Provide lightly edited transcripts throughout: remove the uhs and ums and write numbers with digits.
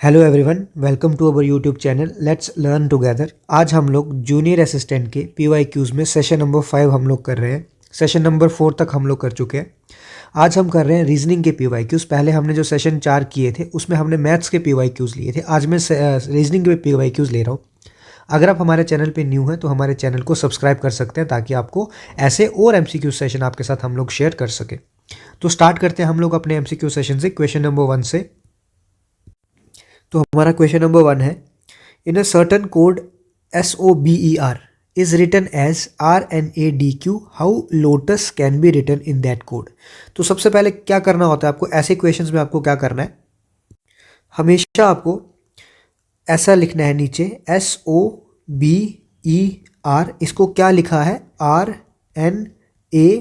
Hello everyone, welcome to our YouTube channel let's learn together. आज हम लोग junior assistant के पीवाईक्यूज़ में सेशन नंबर 5 हम लोग कर रहे हैं। सेशन नंबर 4 तक हम लोग कर चुके हैं। आज हम कर रहे हैं रीजनिंग के पीवाईक्यूज़। पहले हमने जो सेशन 4 किए थे उसमें हमने मैथ्स के पीवाईक्यूज़ लिए थे। आज मैं रीजनिंग के पीवाईक्यूज़ ले रहा हूँ। अगर आप हमारे चैनल पे न्यू हैं तो हमारे चैनल को सब्सक्राइब कर सकते हैं ताकि आपको ऐसे और एमसीक्यू सेशन आपके साथ हम लोग शेयर कर सकें। तो स्टार्ट करते हैं हम लोग अपने एमसीक्यू सेशन से, क्वेश्चन नंबर 1 से। तो हमारा क्वेश्चन नंबर 1 है, in a certain code SOBER is written as RNADQ, how lotus can be written in that code. तो सबसे पहले क्या करना होता है आपको, ऐसे क्वेश्चंस में आपको क्या करना है, हमेशा आपको ऐसा लिखना है नीचे SOBER, इसको क्या लिखा है RNADQ।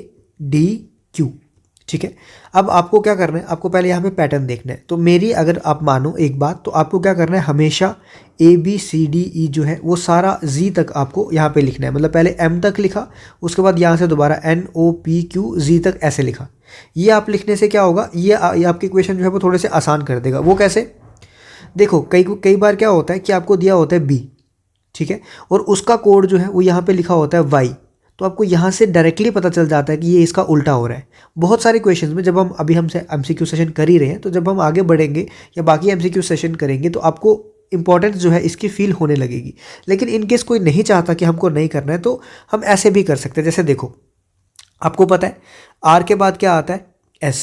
ठीक है। अब आपको क्या करना है, आपको पहले यहाँ पे पैटर्न देखना है। तो मेरी अगर आप मानो एक बात, तो आपको क्या करना है, हमेशा ABCDE जो है वो सारा Z तक आपको यहाँ पे लिखना है। मतलब पहले M तक लिखा, उसके बाद यहाँ से दोबारा NOPQZ तक ऐसे लिखा। ये आप लिखने से क्या होगा, ये आपके क्वेश्चन जो है वो थोड़े से आसान कर देगा। वो कैसे, देखो कई बार क्या होता है कि आपको दिया होता है B, ठीक है, और उसका कोड जो है वो यहाँ पे लिखा होता है Y। तो आपको यहाँ से डायरेक्टली पता चल जाता है कि ये इसका उल्टा हो रहा है। बहुत सारे क्वेश्चंस में जब हम अभी हमसे एमसीक्यू सेशन कर ही रहे हैं, तो जब हम आगे बढ़ेंगे या बाकी एमसीक्यू सेशन करेंगे तो आपको इंपॉर्टेंस जो है इसकी फील होने लगेगी। लेकिन इनकेस कोई नहीं चाहता कि हमको नहीं करना है तो हम ऐसे भी कर सकते हैं। जैसे देखो, आपको पता है R के बाद क्या आता है S,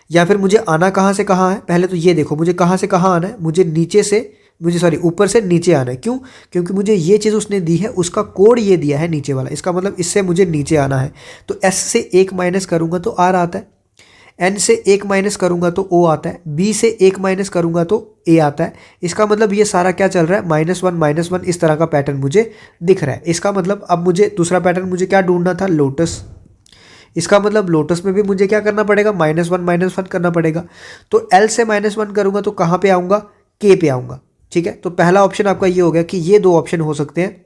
या फिर मुझे आना कहाँ से कहाँ है, पहले तो ये देखो मुझे कहाँ से कहाँ आना है, मुझे ऊपर से नीचे आना है। क्यों? क्योंकि मुझे ये चीज़ उसने दी है, उसका कोड ये दिया है नीचे वाला, इसका मतलब इससे मुझे नीचे आना है। तो S से 1 माइनस करूँगा तो R आता है, N से 1 माइनस करूँगा तो O आता है, B से 1 माइनस करूँगा तो A आता है। इसका मतलब ये सारा क्या चल रहा है, -1 इस तरह का पैटर्न मुझे दिख रहा है। इसका मतलब अब मुझे दूसरा पैटर्न मुझे क्या ढूंढना था, लोटस। इसका मतलब लोटस में भी मुझे क्या करना पड़ेगा, -1 करना पड़ेगा। तो L से -1 करूँगा तो कहाँ पे आऊँगा, K पे आऊँगा। ठीक है। तो पहला ऑप्शन आपका ये हो गया कि ये दो ऑप्शन हो सकते हैं,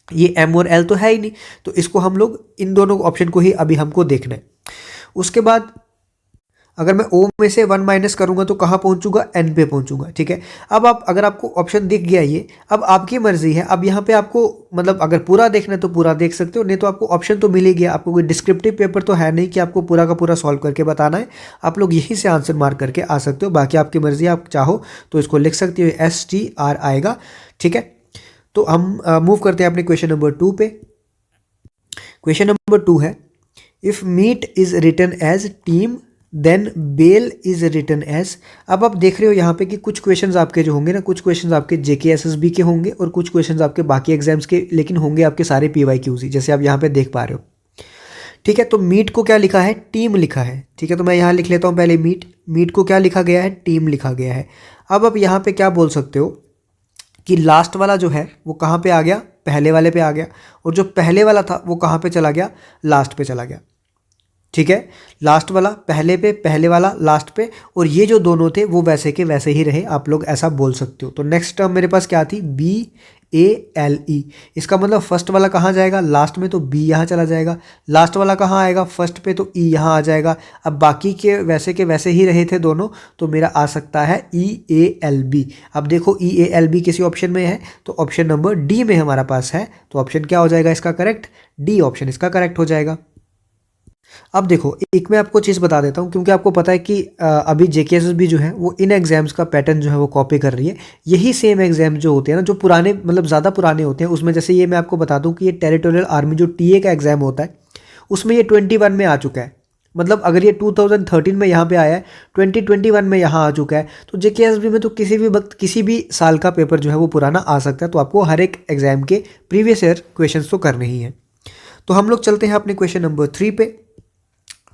ये M और L तो है ही नहीं, तो इसको हम लोग इन दोनों ऑप्शन को ही अभी हमको देखना है। उसके बाद अगर मैं O में से 1 माइनस करूंगा तो कहाँ पहुंचूंगा, N पे पहुंचूंगा। ठीक है। अब अगर आपको ऑप्शन दिख गया ये, अब आपकी मर्जी है। अब यहाँ पे आपको मतलब अगर पूरा देखना है तो पूरा देख सकते हो, नहीं तो आपको ऑप्शन तो मिल ही गया। आपको कोई डिस्क्रिप्टिव पेपर तो है नहीं कि आपको पूरा का पूरा सॉल्व करके बताना है। आप लोग यहीं से आंसर मार्क करके आ सकते हो। बाकी आपकी मर्जी, आप चाहो तो इसको लिख सकते हो, STR आएगा। ठीक है। तो हम मूव करते हैं अपने क्वेश्चन नंबर 2 पे। क्वेश्चन नंबर 2 है, if meat is written as team then bell is written as. अब आप देख रहे हो यहाँ पे कि कुछ क्वेश्चंस आपके जो होंगे ना, कुछ क्वेश्चंस आपके JKSSB के होंगे और कुछ क्वेश्चंस आपके बाकी एग्जाम्स के, लेकिन होंगे आपके सारे PYQs ही, जैसे आप यहाँ पे देख पा रहे हो। ठीक है। तो मीट को क्या लिखा है, टीम लिखा है। ठीक है। तो मैं यहाँ लिख लेता हूँ पहले मीट को क्या लिखा गया है, टीम लिखा गया है। अब आप यहाँ पे क्या बोल सकते हो कि लास्ट वाला जो है वो कहाँ पे आ गया, पहले वाले पे आ गया, और जो पहले वाला था वो कहाँ पे चला गया, लास्ट पे चला गया। ठीक है। लास्ट वाला पहले पे, पहले वाला लास्ट पे, और ये जो दोनों थे वो वैसे के वैसे ही रहे। आप लोग ऐसा बोल सकते हो। तो नेक्स्ट टर्म मेरे पास क्या थी, BALE। इसका मतलब फर्स्ट वाला कहाँ जाएगा, लास्ट में, तो B यहाँ चला जाएगा। लास्ट वाला कहाँ आएगा, फर्स्ट पे, तो E यहाँ आ जाएगा। अब बाकी के वैसे ही रहे थे दोनों, तो मेरा आ सकता है EALB। अब देखो EALB किसी ऑप्शन में है, तो ऑप्शन नंबर D में हमारा पास है। तो ऑप्शन क्या हो जाएगा इसका करेक्ट, D ऑप्शन इसका करेक्ट हो जाएगा। अब देखो, एक मैं आपको चीज़ बता देता हूँ, क्योंकि आपको पता है कि अभी JKSSB जो है वो इन एग्जाम्स का पैटर्न जो है वो कॉपी कर रही है। यही सेम एग्जाम जो होते हैं ना, जो पुराने मतलब ज़्यादा पुराने होते हैं, उसमें जैसे ये मैं आपको बता दूँ कि ये टेरिटोरियल आर्मी जो TA का एग्ज़ाम होता है, उसमें ये 21 में आ चुका है। मतलब अगर ये 2013 में यहाँ पे आया है, 2021 में यहाँ आ चुका है, तो JKSSB में तो किसी भी वक्त किसी भी साल का पेपर जो है वो पुराना आ सकता है। तो आपको हर एक एग्जाम के प्रीवियस ईयर क्वेश्चन तो करने ही हैं। तो हम लोग चलते हैं अपने क्वेश्चन नंबर 3 पे।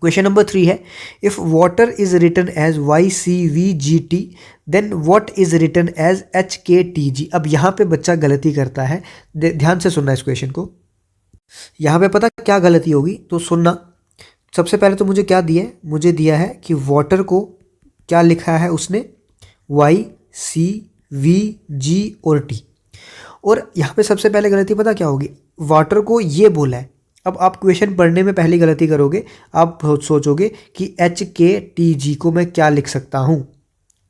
क्वेश्चन नंबर 3 है, if water is written as YCVGT then what is written as HKTG। अब यहाँ पे बच्चा गलती करता है, ध्यान से सुनना इस क्वेश्चन को। यहाँ पे पता क्या गलती होगी, तो सुनना। सबसे पहले तो मुझे क्या दिया है, मुझे दिया है कि वाटर को क्या लिखा है उसने, YCVG और T। और यहाँ पे सबसे पहले गलती पता क्या होगी, वाटर को ये बोला है। अब आप क्वेश्चन पढ़ने में पहली गलती करोगे, आप सोचोगे कि HKTG को मैं क्या लिख सकता हूँ।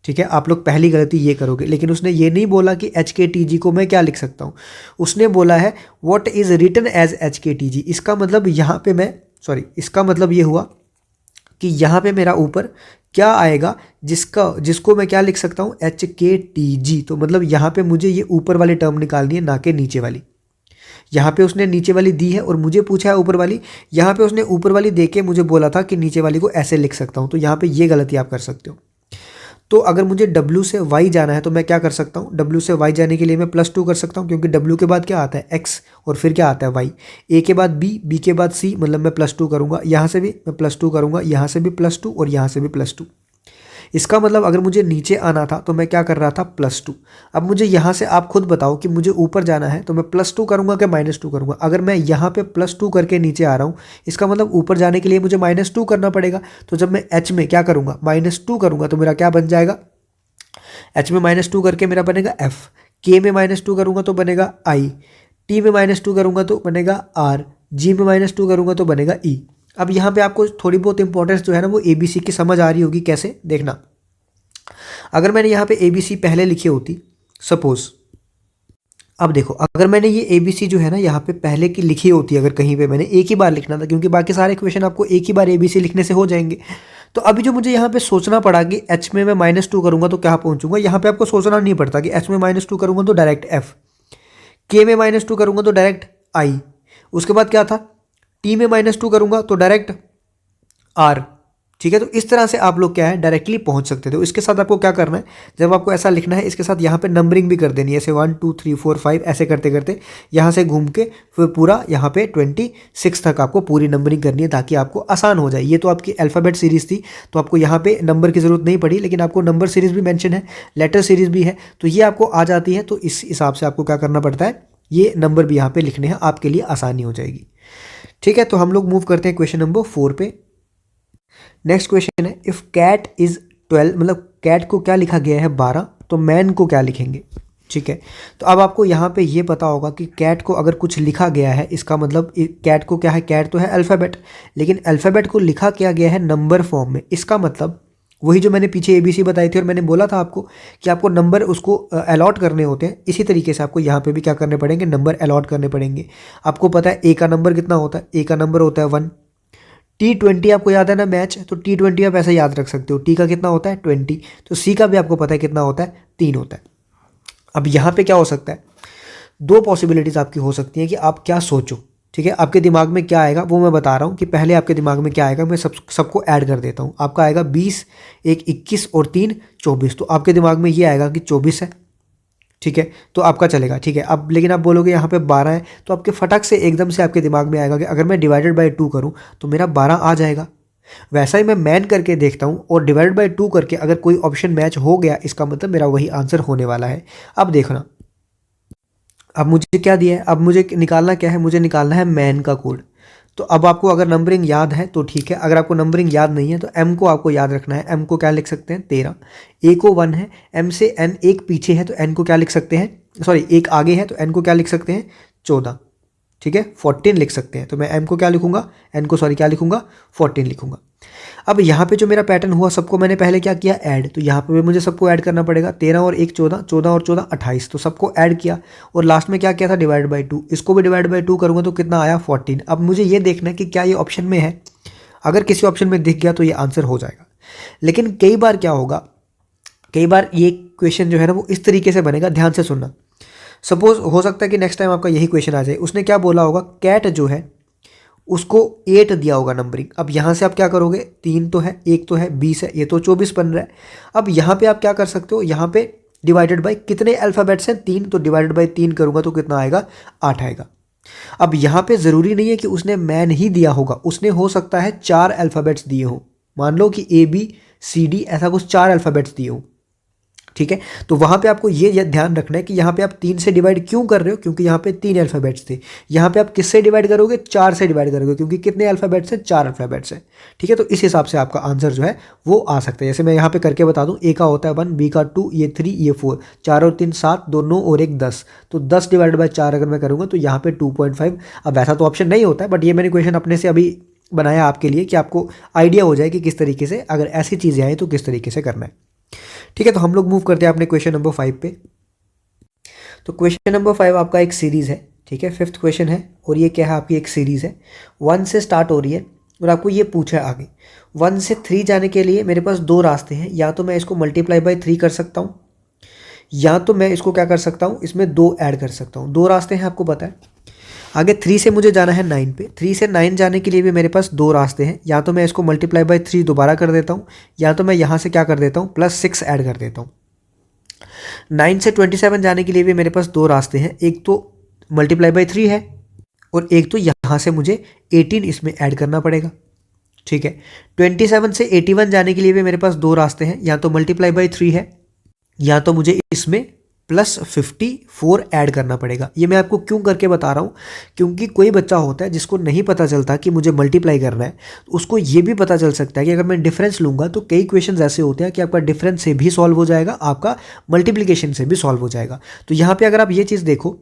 ठीक है, आप लोग पहली गलती ये करोगे, लेकिन उसने ये नहीं बोला कि एच के टी जी को मैं क्या लिख सकता हूँ, उसने बोला है what is written as H K T G. इसका मतलब यहाँ पे मैं इसका मतलब ये हुआ कि यहाँ पे मेरा ऊपर क्या आएगा, जिसको मैं क्या लिख सकता हूँ, एच के टी जी। तो मतलब यहाँ पे मुझे ये ऊपर वाली टर्म निकालनी है, ना कि नीचे वाली। यहाँ पे उसने नीचे वाली दी है और मुझे पूछा है ऊपर वाली। यहाँ पे उसने ऊपर वाली दे के मुझे बोला था कि नीचे वाली को ऐसे लिख सकता हूँ, तो यहाँ पे ये गलती आप कर सकते हो। तो अगर मुझे W से Y जाना है तो मैं क्या कर सकता हूँ, W से Y जाने के लिए मैं +2 कर सकता हूँ, क्योंकि W के बाद क्या आता है X और फिर क्या आता है Y। A के बाद B के बाद C, मतलब मैं +2 करूँगा, यहाँ से भी मैं +2 करूँगा, यहाँ से भी +2 और यहाँ से भी +2। इसका मतलब अगर मुझे नीचे आना था तो मैं क्या कर रहा था, +2। अब मुझे यहाँ से आप खुद बताओ कि मुझे ऊपर जाना है तो मैं +2 करूँगा कि -2 करूँगा। अगर मैं यहाँ पे +2 करके नीचे आ रहा हूँ, इसका मतलब ऊपर जाने के लिए मुझे -2 करना पड़ेगा। तो जब मैं H में क्या करूँगा, -2 करूँगा, तो मेरा क्या बन जाएगा, H में -2 करके मेरा बनेगा F, K में -2 करूँगा तो बनेगा I, T में -2 करूँगा तो बनेगा R, G में -2 करूँगा तो बनेगा E। अब यहाँ पे आपको थोड़ी बहुत इंपॉर्टेंस जो है ना वो ABC की समझ आ रही होगी। कैसे देखना, अगर मैंने यहाँ पे ABC पहले लिखी होती, सपोज, अब देखो अगर मैंने ये ABC जो है ना यहाँ पे पहले की लिखी होती, अगर कहीं पे मैंने एक ही बार लिखना था, क्योंकि बाकी सारे क्वेश्चन आपको एक ही बार ABC लिखने से हो जाएंगे। तो अभी जो मुझे यहाँ पे सोचना पड़ा कि H में मैं -2 करूँगा तो क्या पहुँचूंगा, यहाँ पे आपको सोचना नहीं पड़ता कि H में -2 करूँगा तो डायरेक्ट F, K में -2 करूँगा तो डायरेक्ट I, उसके बाद क्या था, T में -2 करूँगा तो डायरेक्ट R। ठीक है, तो इस तरह से आप लोग क्या है डायरेक्टली पहुंच सकते थे। तो इसके साथ आपको क्या करना है, जब आपको ऐसा लिखना है इसके साथ यहाँ पे नंबरिंग भी कर देनी है, ऐसे 1 2 3 4 5 ऐसे करते करते यहाँ से घूम के फिर पूरा यहाँ पे 26 तक आपको पूरी नंबरिंग करनी है, ताकि आपको आसान हो जाए। ये तो आपकी अल्फ़ाबेट सीरीज़ थी, तो आपको यहाँ पे नंबर की ज़रूरत नहीं पड़ी, लेकिन आपको नंबर सीरीज़ भी मैंशन है, लेटर सीरीज़ भी है, तो ये आपको आ जाती है। तो इस हिसाब से आपको क्या करना पड़ता है, ये नंबर भी यहाँ पे लिखने हैं, आपके लिए आसानी हो जाएगी। ठीक है, तो हम लोग मूव करते हैं क्वेश्चन नंबर 4 पे। नेक्स्ट क्वेश्चन है, इफ़ कैट इज़ 12, मतलब कैट को क्या लिखा गया है 12, तो मैन को क्या लिखेंगे। ठीक है, तो अब आपको यहाँ पे ये पता होगा कि कैट को अगर कुछ लिखा गया है, इसका मतलब कैट को क्या है, कैट तो है अल्फ़ाबेट, लेकिन अल्फ़ाबेट को लिखा क्या गया है नंबर फॉर्म में। इसका मतलब वही जो मैंने पीछे ABC बताई थी और मैंने बोला था आपको कि आपको नंबर उसको अलॉट करने होते हैं, इसी तरीके से आपको यहाँ पे भी क्या करने पड़ेंगे, नंबर अलॉट करने पड़ेंगे। आपको पता है A का नंबर कितना होता है, A का नंबर होता है 1। T20 आपको याद है ना मैच, तो T20 आप ऐसे याद रख सकते हो, T का कितना होता है 20, तो C का भी आपको पता है कितना होता है 3 होता है। अब यहाँ पे क्या हो सकता है, दो पॉसिबिलिटीज़ आपकी हो सकती हैं कि आप क्या सोचो। ठीक है, आपके दिमाग में क्या आएगा वो मैं बता रहा हूँ कि पहले आपके दिमाग में क्या आएगा, मैं सबको ऐड कर देता हूँ। आपका आएगा 20, 1 21 और 3 24, तो आपके दिमाग में ये आएगा कि 24 है। ठीक है, तो आपका चलेगा। ठीक है, अब लेकिन आप बोलोगे यहाँ पे 12 है, तो आपके फटक से एकदम से आपके दिमाग में आएगा कि अगर मैं डिवाइडेड बाय 2 करूँ तो मेरा 12 आ जाएगा। वैसा ही मैं मैन करके देखता हूँ और डिवाइडेड बाय 2 करके अगर कोई ऑप्शन मैच हो गया, इसका मतलब मेरा वही आंसर होने वाला है। अब देखना, अब मुझे क्या दिया है, अब मुझे निकालना क्या है, मुझे निकालना है मैन का कोड। तो अब आपको अगर नंबरिंग याद है तो ठीक है, अगर आपको नंबरिंग याद नहीं है तो M को आपको याद रखना है। M को क्या लिख सकते हैं 13, A को 1 है, M से N एक पीछे है तो N को क्या लिख सकते हैं, सॉरी एक आगे है तो N को क्या लिख सकते हैं 14। ठीक है, 14 लिख सकते हैं, तो मैं M को क्या लिखूंगा, N को सॉरी क्या लिखूंगा 14 लिखूंगा। अब यहाँ पे जो मेरा पैटर्न हुआ, सबको मैंने पहले क्या किया ऐड, तो यहाँ पे भी मुझे सबको ऐड करना पड़ेगा, 13 और 1 14, 14 और 14 28, तो सबको ऐड किया और लास्ट में क्या किया था डिवाइड बाई 2, इसको भी डिवाइड बाई 2 करूँगा तो कितना आया 14। अब मुझे ये देखना है कि क्या ये ऑप्शन में है, अगर किसी ऑप्शन में दिख गया तो ये आंसर हो जाएगा। लेकिन कई बार क्या होगा, कई बार ये क्वेश्चन जो है ना वो इस तरीके से बनेगा, ध्यान से सुनना। सपोज हो सकता है कि नेक्स्ट टाइम आपका यही क्वेश्चन आ जाए, उसने क्या बोला होगा, कैट जो है उसको 8 दिया होगा नंबरिंग। अब यहाँ से आप क्या करोगे, 3 तो है, 1 तो है, 20 है, ये तो 24 बन रहा है। अब यहाँ पे आप क्या कर सकते हो, यहाँ पे डिवाइडेड बाय कितने अल्फ़ाबेट्स हैं 3, तो डिवाइडेड बाय 3 करूँगा तो कितना आएगा 8 आएगा। अब यहाँ पे ज़रूरी नहीं है कि उसने मैन ही दिया होगा, उसने हो सकता है 4 अल्फ़ाबेट्स दिए हों, मान लो कि ABCD ऐसा कुछ 4 अल्फ़ाबेट्स दिए हों। ठीक है, तो वहाँ पे आपको ये ध्यान रखना है कि यहाँ पे आप 3 से डिवाइड क्यों कर रहे हो, क्योंकि यहाँ पे 3 अल्फ़ाबेट्स थे। यहाँ पे आप किससे डिवाइड करोगे, 4 से डिवाइड करोगे, क्योंकि कितने अल्फ़ाबेट्स हैं 4 अल्फ़ाबेट्स हैं। ठीक है, तो इस हिसाब से आपका आंसर जो है वो आ सकता है। जैसे मैं यहाँ पे करके बता दूँ, A का होता है 1, B का 2, ये 3, ये 4, 4 और 3 7, 2 9 और 1 10, तो 10 डिवाइड बाई 4 अगर मैं करूँगा तो यहाँ पे 2.5। अब वैसा तो ऑप्शन नहीं होता है, बट ये मैंने क्वेश्चन अपने से अभी बनाया आपके लिए कि आपको आइडिया हो जाए कि किस तरीके से अगर ऐसी चीज़ें आए तो किस तरीके से करना है। ठीक है, तो हम लोग मूव करते हैं अपने क्वेश्चन नंबर 5 पे। तो क्वेश्चन नंबर 5 आपका एक सीरीज़ है, ठीक है, 5th क्वेश्चन है और ये क्या है आपकी एक सीरीज़ है, 1 से स्टार्ट हो रही है और आपको ये पूछा है आगे 1 से 3 जाने के लिए मेरे पास दो रास्ते हैं, या तो मैं इसको मल्टीप्लाई बाय 3 कर सकता हूँ, या तो मैं इसको क्या कर सकता हूँ, इसमें 2 ऐड कर सकता हूँ। दो रास्ते हैं आपको पता है। आगे 3 से मुझे जाना है 9 पे, 3 से 9 जाने के लिए भी मेरे पास दो रास्ते हैं, या तो मैं इसको मल्टीप्लाई बाय 3 दोबारा कर देता हूँ, या तो मैं यहाँ से क्या कर देता हूँ +6 ऐड कर देता हूँ। 9 से 27 जाने के लिए भी मेरे पास दो रास्ते हैं, एक तो मल्टीप्लाई बाय 3 है और एक तो यहाँ से मुझे 18 इसमें ऐड करना पड़ेगा, ठीक है। 27 से 81 जाने के लिए भी मेरे पास दो रास्ते हैं, या तो मल्टीप्लाई बाय 3 है, या तो मुझे इसमें +54 ऐड करना पड़ेगा। ये मैं आपको क्यों करके बता रहा हूँ, क्योंकि कोई बच्चा होता है जिसको नहीं पता चलता कि मुझे मल्टीप्लाई करना है, तो उसको ये भी पता चल सकता है कि अगर मैं डिफरेंस लूँगा तो कई क्वेश्चंस ऐसे होते हैं कि आपका डिफरेंस से भी सॉल्व हो जाएगा, आपका मल्टीप्लिकेशन से भी सॉल्व हो जाएगा। तो यहाँ पर अगर आप ये चीज़ देखो,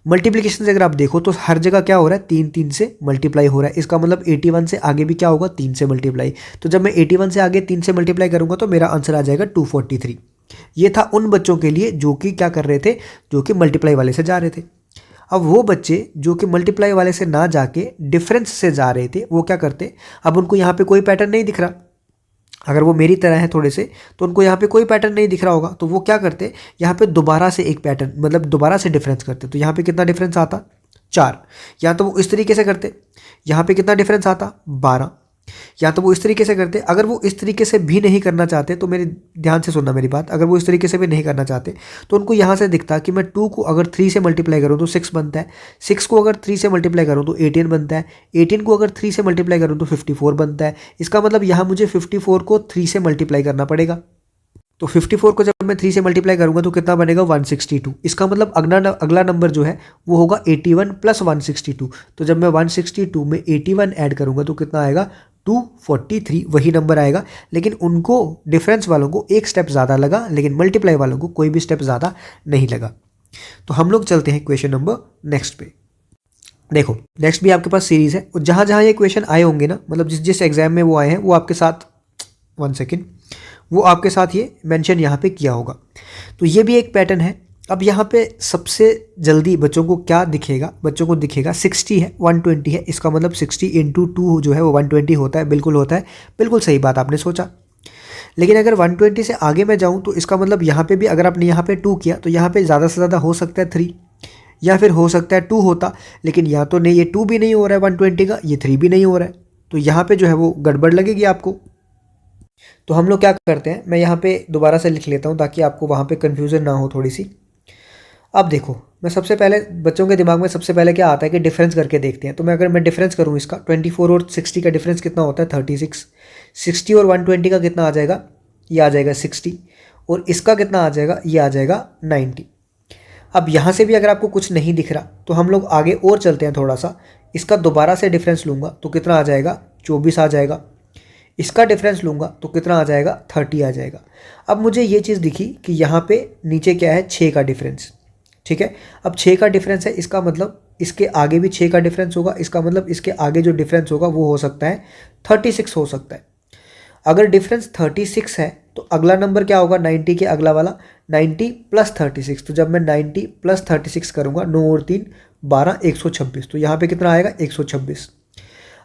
मल्टीप्लिकेशन से अगर आप देखो तो हर जगह क्या हो रहा है, 3 से मल्टीप्लाई हो रहा है। इसका मतलब 81 से आगे भी क्या होगा, 3 से मल्टीप्लाई। तो जब मैं 81 से आगे 3 से मल्टीप्लाई करूंगा तो मेरा आंसर आ जाएगा 243। ये था उन बच्चों के लिए जो कि क्या कर रहे थे, जो कि मल्टीप्लाई वाले से जा रहे थे। अब वो बच्चे जो कि मल्टीप्लाई वाले से ना जाके डिफरेंस से जा रहे थे, वो क्या करते, अब उनको यहाँ पे कोई पैटर्न नहीं दिख रहा। अगर वो मेरी तरह है थोड़े से, तो उनको यहाँ पे कोई पैटर्न नहीं दिख रहा होगा, तो वो क्या करते, यहाँ पे दोबारा से एक पैटर्न, मतलब दोबारा से डिफरेंस करते। तो यहाँ पे कितना डिफरेंस आता, 4। या तो वो इस तरीके से करते, यहाँ पे कितना डिफरेंस आता, 12। या तो वो इस तरीके से करते। अगर वो इस तरीके से भी नहीं करना चाहते तो मेरे ध्यान से सुनना मेरी बात, अगर वो इस तरीके से भी नहीं करना चाहते तो उनको यहाँ से दिखता कि मैं 2 को अगर 3 से मल्टीप्लाई करूँ तो 6 बनता है, 6 को अगर 3 से मल्टीप्लाई करूँ तो 18 बनता है, 18 को अगर 3 से मल्टीप्लाई करूँ तो 54 बनता है। इसका मतलब यहाँ मुझे 54 को 3 से मल्टीप्लाई करना पड़ेगा। तो 54 को जब मैं 3 से मल्टीप्लाई करूंगा तो कितना बनेगा, 162। इसका मतलब अगला नंबर जो है वो होगा 81 + 162। तो जब मैं 162 में 81 ऐड करूंगा तो कितना आएगा, 243, वही नंबर आएगा। लेकिन उनको, डिफरेंस वालों को एक स्टेप ज़्यादा लगा, लेकिन मल्टीप्लाई वालों को कोई भी स्टेप ज़्यादा नहीं लगा। तो हम लोग चलते हैं क्वेश्चन नंबर नेक्स्ट पे। देखो नेक्स्ट भी आपके पास सीरीज़ है, और जहाँ जहाँ ये क्वेश्चन आए होंगे ना, मतलब जिस जिस एग्जाम में वो आए हैं वो आपके साथ, 1 सेकेंड, वो आपके साथ ये मेंशन यहाँ पे किया होगा। तो ये भी एक पैटर्न है। अब यहाँ पे सबसे जल्दी बच्चों को क्या दिखेगा, बच्चों को दिखेगा 60 है, 120 है। इसका मतलब 60 × 2 जो है वो 120 होता है, बिल्कुल होता है, बिल्कुल सही बात आपने सोचा। लेकिन अगर 120 से आगे मैं जाऊँ तो इसका मतलब यहाँ पे भी अगर आपने यहाँ पे 2 किया तो यहाँ पे ज़्यादा से ज़्यादा हो सकता है 3, या फिर हो सकता है 2 होता। लेकिन या तो नहीं, ये 2 भी नहीं हो रहा है 120 का, ये 3 भी नहीं हो रहा है, तो यहाँ पे जो है वो गड़बड़ लगेगी आपको। तो हम लोग क्या करते हैं, मैं यहाँ पे दोबारा से लिख लेता हूँ ताकि आपको वहाँ पे कन्फ्यूज़न ना हो थोड़ी सी। अब देखो, मैं सबसे पहले, बच्चों के दिमाग में सबसे पहले क्या आता है कि डिफरेंस करके देखते हैं। तो मैं अगर मैं डिफरेंस करूँ इसका, 24 और 60 का डिफरेंस कितना होता है, 36। 60 और 120 का कितना आ जाएगा, ये आ जाएगा 60, और इसका कितना आ जाएगा, ये आ जाएगा 90। अब यहाँ से भी अगर आपको कुछ नहीं दिख रहा तो हम लोग आगे और चलते हैं थोड़ा सा। इसका दोबारा से डिफरेंस लूँगा तो कितना आ जाएगा, 24 आ जाएगा। इसका डिफरेंस लूँगा तो कितना आ जाएगा, 30 आ जाएगा। अब मुझे ये चीज़ दिखी कि यहाँ पे नीचे क्या है, 6 का डिफरेंस, ठीक है। अब 6 का डिफरेंस है, इसका मतलब इसके आगे भी 6 का डिफरेंस होगा। इसका मतलब इसके आगे जो डिफरेंस होगा वो हो सकता है 36 हो सकता है। अगर डिफरेंस 36 है तो अगला नंबर क्या होगा, 90 के अगला वाला 90 + 36। तो जब मैं 90 + 36 करूँगा, 9 और 3 12, 126। तो यहाँ पे कितना आएगा, 126।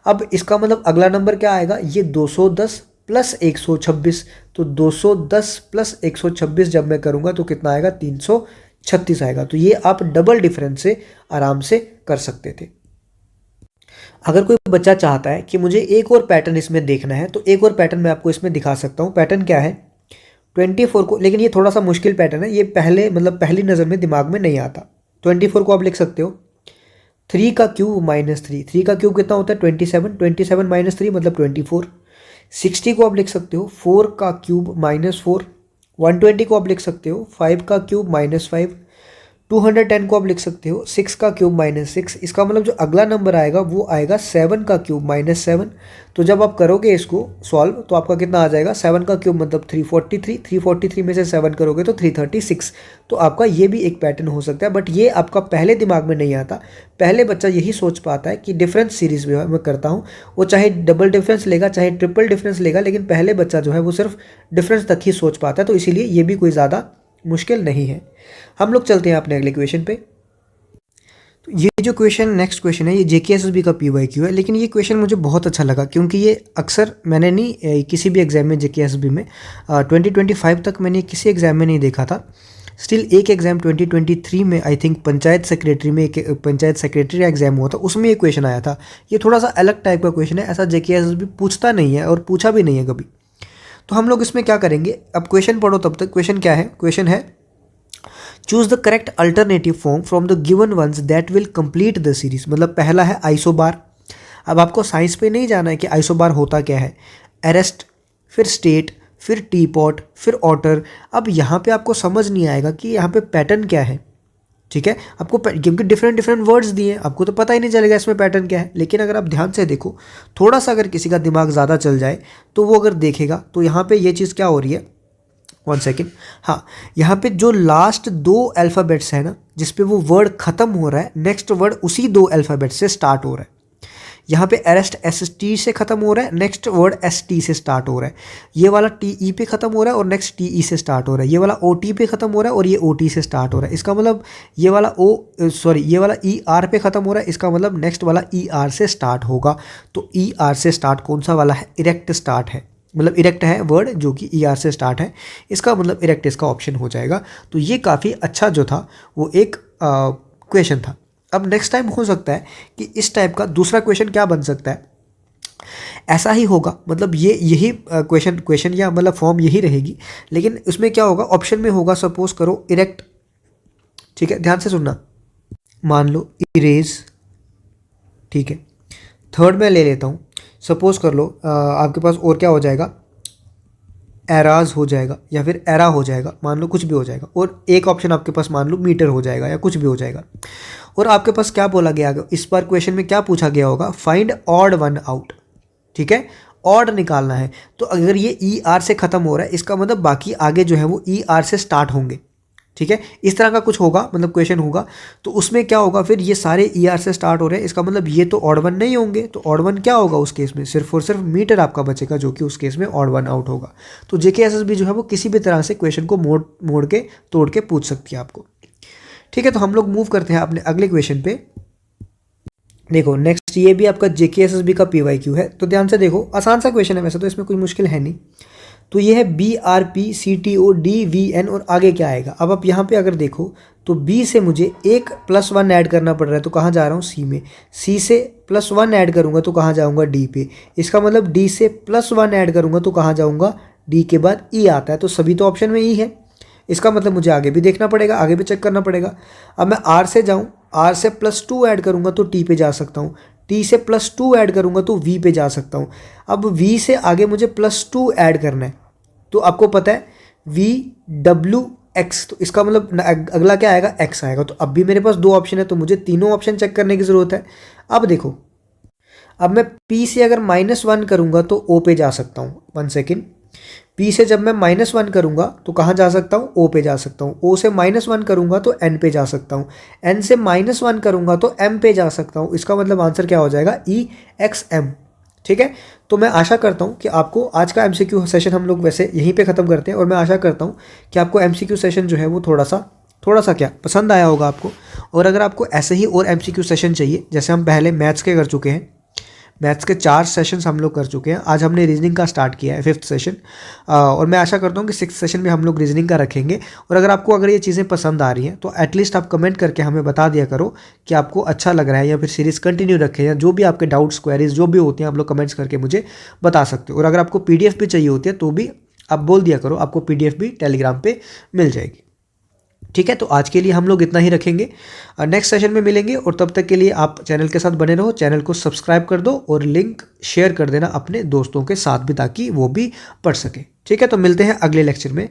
अब इसका मतलब अगला नंबर क्या आएगा, ये 210 + 126। तो 210 + 126 जब मैं करूँगा तो कितना आएगा, 336 आएगा। तो ये आप डबल डिफरेंस से आराम से कर सकते थे। अगर कोई बच्चा चाहता है कि मुझे एक और पैटर्न इसमें देखना है तो एक और पैटर्न मैं आपको इसमें दिखा सकता हूँ। पैटर्न क्या है, 24 को, लेकिन ये थोड़ा सा मुश्किल पैटर्न है, ये पहली नज़र में दिमाग में नहीं आता। 24 को आप लिख सकते हो 3 का क्यूब -3। 3 का क्यूब कितना होता है, 27। 27 - 3 मतलब 24। 60 को आप लिख सकते हो 4 का क्यूब -4। 120 को आप लिख सकते हो 5 का क्यूब -5। 210 को आप लिख सकते हो 6 का क्यूब माइनस 6, इसका मतलब जो अगला नंबर आएगा वो आएगा 7 का क्यूब माइनस 7। तो जब आप करोगे इसको सॉल्व तो आपका कितना आ जाएगा, 7 का क्यूब मतलब 343, 343 में से 7 करोगे तो 336। तो आपका ये भी एक पैटर्न हो सकता है, बट ये आपका पहले दिमाग में नहीं आता। पहले बच्चा यही सोच पाता है कि डिफरेंस सीरीज में मैं करता हूँ, वो चाहे डबल डिफरेंस लेगा चाहे ट्रिपल डिफरेंस लेगा, लेकिन पहले बच्चा जो है वो सिर्फ डिफरेंस तक ही सोच पाता है। तो इसीलिए ये भी कोई ज़्यादा मुश्किल नहीं है। हम लोग चलते हैं अपने अगले क्वेश्चन पे। तो ये जो क्वेश्चन नेक्स्ट क्वेश्चन है ये जेकेएसएसबी का पीवाईक्यू है, लेकिन ये क्वेश्चन मुझे बहुत अच्छा लगा क्योंकि ये अक्सर मैंने नहीं किसी भी एग्जाम में जेकेएसएसबी में 2025 तक मैंने किसी एग्जाम में नहीं देखा था। स्टिल एक एग्जाम 2023 में आई थिंक पंचायत सेक्रेटरी में एक पंचायत सेक्रेटरी का एग्जाम हुआ था, उसमें ये क्वेश्चन आया था। ये थोड़ा सा अलग टाइप का क्वेश्चन है, ऐसा जेकेएसएसबी पूछता नहीं है और पूछा भी नहीं है कभी। तो हम लोग इसमें क्या करेंगे, अब क्वेश्चन पढ़ो तब तक। क्वेश्चन क्या है, क्वेश्चन है choose the correct alternative form from the given ones that will complete the series. मतलब पहला है आइसोबार। अब आपको साइंस पे नहीं जाना है कि आइसोबार होता क्या है। एरेस्ट, फिर स्टेट, फिर टी पॉट, फिर ऑटर। अब यहाँ पे आपको समझ नहीं आएगा कि यहाँ पे पैटर्न क्या है, ठीक है। आपको क्योंकि डिफरेंट वर्ड्स दिए हैं, आपको तो पता ही नहीं चलेगा इसमें पैटर्न क्या है। लेकिन अगर आप ध्यान से देखो, थोड़ा सा अगर किसी का दिमाग ज़्यादा चल जाए तो वो अगर देखेगा तो यहाँ पे ये चीज़ क्या हो रही है, 1 सेकेंड। हाँ, यहाँ पे जो लास्ट 2 अल्फ़ाबेट्स है ना जिसपे वो वर्ड खत्म हो रहा है, नेक्स्ट वर्ड उसी 2 अल्फ़ाबेट से स्टार्ट हो रहा है। यहाँ पे अरेस्ट ST से खत्म हो रहा है, नेक्स्ट वर्ड ST से स्टार्ट हो रहा है। ये वाला TE पे खत्म हो रहा है और नेक्स्ट TE से स्टार्ट हो रहा है। ये वाला OT पे खत्म हो रहा है और ये OT से स्टार्ट हो रहा है। इसका मतलब ये वाला ये वाला ER पे खत्म हो रहा है, इसका मतलब नेक्स्ट वाला ER से स्टार्ट होगा। तो ER से स्टार्ट कौन सा वाला है, इरेक्ट स्टार्ट है, मतलब इरेक्ट है वर्ड जो कि ER से स्टार्ट है, इसका मतलब इरेक्ट इसका ऑप्शन हो जाएगा। तो ये काफ़ी अच्छा जो था वो एक क्वेश्चन था। अब नेक्स्ट टाइम हो सकता है कि इस टाइप का दूसरा क्वेश्चन क्या बन सकता है, ऐसा ही होगा। मतलब ये यही क्वेश्चन या मतलब फॉर्म यही रहेगी, लेकिन उसमें क्या होगा, ऑप्शन में होगा सपोज करो इरेक्ट, ठीक है, ध्यान से सुनना। मान लो इरेज, ठीक है। थर्ड में ले लेता हूँ, सपोज कर लो आपके पास और क्या हो जाएगा, एराज हो जाएगा या फिर एरा हो जाएगा, मान लो कुछ भी हो जाएगा। और एक ऑप्शन आपके पास मान लो मीटर हो जाएगा या कुछ भी हो जाएगा। और आपके पास क्या बोला गया, इस बार क्वेश्चन में क्या पूछा गया होगा, फाइंड ऑड वन आउट, ठीक है, ऑड निकालना है। तो अगर ये ER से खत्म हो रहा है, इसका मतलब बाकी आगे जो है वो ER से स्टार्ट होंगे, ठीक है। इस तरह का कुछ होगा, मतलब क्वेश्चन होगा। तो उसमें क्या होगा, फिर ये सारे ER से स्टार्ट हो रहे हैं, इसका मतलब ये तो ऑड वन नहीं होंगे। तो ऑड वन क्या होगा उस केस में, सिर्फ और सिर्फ मीटर आपका बचेगा, जो कि उस केस में ऑड वन आउट होगा। तो जेकेएसएसबी जो है वो किसी भी तरह से क्वेश्चन को मोड़ के तोड़ के पूछ सकती है आपको, ठीक है। तो हम लोग मूव करते हैं अपने अगले क्वेश्चन पे। देखो नेक्स्ट ये भी आपका जेकेएसएसबी का पीवाईक्यू है, तो ध्यान से देखो, आसान सा क्वेश्चन है वैसे तो, इसमें कोई मुश्किल है नहीं। तो ये है BRP CTO DVN और आगे क्या आएगा। अब आप यहाँ पे अगर देखो तो B से मुझे एक +1 ऐड करना पड़ रहा है, तो कहाँ जा रहा हूँ, C में। C से +1 ऐड करूँगा तो कहाँ जाऊँगा, D पे। इसका मतलब D से +1 ऐड करूँगा तो कहाँ जाऊँगा, D के बाद E आता है। तो सभी तो ऑप्शन में E है, इसका मतलब मुझे आगे भी देखना पड़ेगा, आगे भी चेक करना पड़ेगा। अब मैं R से जाऊँ, R से +2 ऐड करूँगा तो T पे जा सकता हूँ, T से +2 ऐड करूँगा तो V पे जा सकता हूँ। अब V से आगे मुझे +2 ऐड करना है, तो आपको पता है VWX, तो इसका मतलब अगला क्या आएगा, X आएगा। तो अब भी मेरे पास 2 ऑप्शन है, तो मुझे तीनों ऑप्शन चेक करने की ज़रूरत है। अब देखो, अब मैं P से अगर -1 करूँगा तो O पे जा सकता हूँ, 1 सेकेंड। P से जब मैं -1 करूँगा तो कहाँ जा सकता हूँ, O पे जा सकता हूँ। O से -1 करूँगा तो N पे जा सकता हूँ। N से -1 करूँगा तो M पे जा सकता हूँ। इसका मतलब आंसर क्या हो जाएगा, EXM, ठीक है। तो मैं आशा करता हूँ कि आपको आज का MCQ सेशन हम लोग वैसे यहीं पे ख़त्म करते हैं, और मैं आशा करता हूँ कि आपको MCQ सेशन जो है वो थोड़ा सा क्या पसंद आया होगा आपको। और अगर आपको ऐसे ही और MCQ सेशन चाहिए, जैसे हम पहले मैथ्स के कर चुके हैं, मैथ्स के 4 सेशंस हम लोग कर चुके हैं, आज हमने रीजनिंग का स्टार्ट किया है 5th सेशन, और मैं आशा करता हूँ कि 6th सेशन में हम लोग रीजनिंग का रखेंगे। और अगर ये चीज़ें पसंद आ रही हैं तो एटलीस्ट आप कमेंट करके हमें बता दिया करो कि आपको अच्छा लग रहा है, या फिर सीरीज़ कंटिन्यू रखें, या जो भी आपके डाउट्स क्वेरीज जो भी होती हैं आप लोग कमेंट्स करके मुझे बता सकते हो। और अगर आपको PDF भी चाहिए होती है तो भी आप बोल दिया करो, आपको PDF भी टेलीग्राम पर मिल जाएगी, ठीक है। तो आज के लिए हम लोग इतना ही रखेंगे, नेक्स्ट सेशन में मिलेंगे। और तब तक के लिए आप चैनल के साथ बने रहो, चैनल को सब्सक्राइब कर दो और लिंक शेयर कर देना अपने दोस्तों के साथ भी, ताकि वो भी पढ़ सके, ठीक है। तो मिलते हैं अगले लेक्चर में।